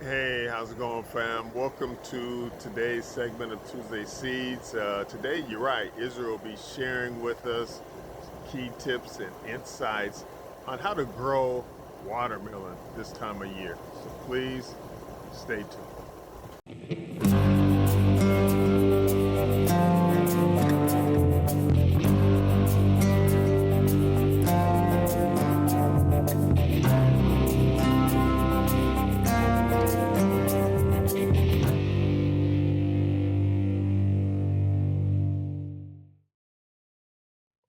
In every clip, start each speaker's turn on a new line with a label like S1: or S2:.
S1: Hey, how's it going, fam? Welcome to today's segment of Tuesday Seeds. Today, Uriah Israel will be sharing with us some key tips and insights on how to grow watermelon this time of year. So please stay tuned.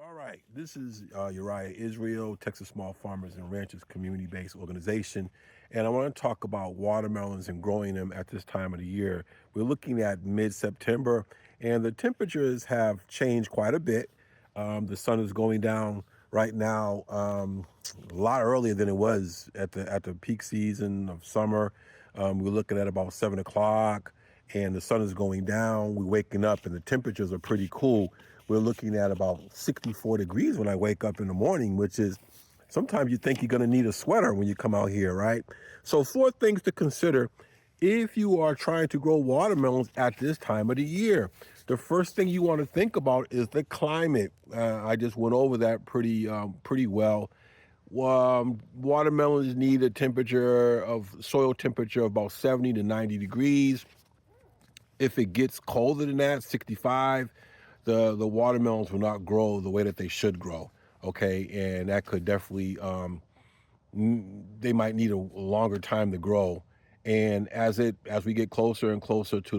S2: All right, this is Uriah Israel, Texas Small Farmers and Ranchers community-based organization, and I want to talk about watermelons and growing them at this time of the year. We're looking at mid-September, and the temperatures have changed quite a bit. The sun is going down right now a lot earlier than it was at the peak season of summer. We're looking at about 7 o'clock, and the sun is going down. We're waking up, and the temperatures are pretty cool. We're looking at about 64 degrees when I wake up in the morning, which is sometimes you think you're going to need a sweater when you come out here, right? So 4 things to consider if you are trying to grow watermelons at this time of the year. The first thing you want to think about is the climate. I just went over that pretty well. Watermelons need a soil temperature of about 70 to 90 degrees. If it gets colder than that, 65, the watermelons will not grow the way that they should grow. Okay, and that could definitely they might need a longer time to grow. And as we get closer and closer to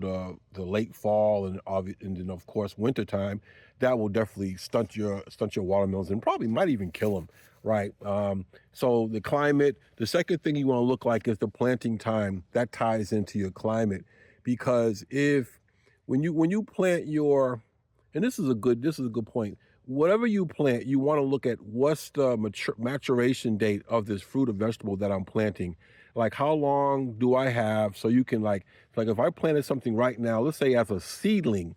S2: the late fall and then of course winter time, that will definitely stunt your watermelons and probably might even kill them. Right. So the climate. The second thing you want to look like is the planting time. That ties into your climate, because if when you plant your, and this is a good point. Whatever you plant, you want to look at what's the maturation date of this fruit or vegetable that I'm planting. Like, how long do I have? So you can like if I planted something right now, let's say as a seedling,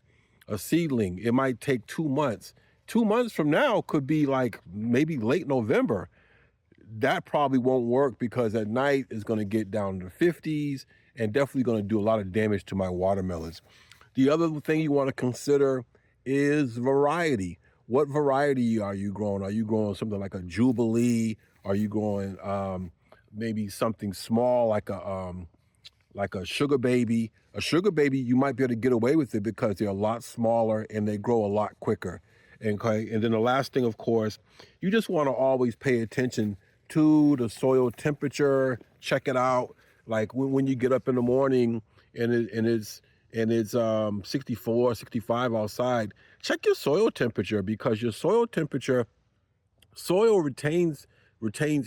S2: it might take 2 months. 2 months from now could be like maybe late November. That probably won't work, because at night it's going to get down to the 50s and definitely going to do a lot of damage to my watermelons. The other thing you want to consider is variety. What variety are you growing? Are you growing something like a Jubilee? Are you growing maybe something small like a sugar baby? A sugar baby, you might be able to get away with it because they're a lot smaller and they grow a lot quicker. Okay, and then the last thing, of course, you just want to always pay attention to the soil temperature. Check it out. Like when you get up in the morning and it's 64, 65 outside, check your soil temperature, because your soil retains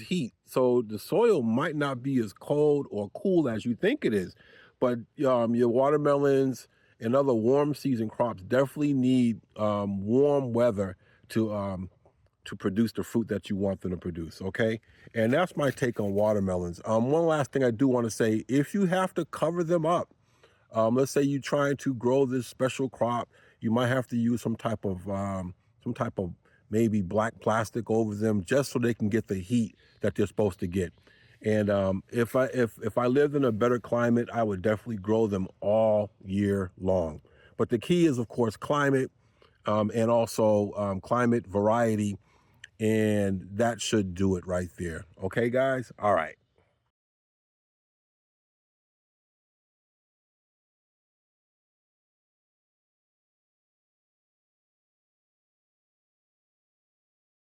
S2: heat. So the soil might not be as cold or cool as you think it is, but your watermelons and other warm season crops definitely need warm weather to produce the fruit that you want them to produce. Okay, and that's my take on watermelons. One last thing I do want to say: if you have to cover them up, let's say you're trying to grow this special crop, you might have to use some type of maybe black plastic over them, just so they can get the heat that they're supposed to get. And if I lived in a better climate, I would definitely grow them all year long. But the key is, of course, climate, and also climate variety, and that should do it right there. Okay, guys? All right.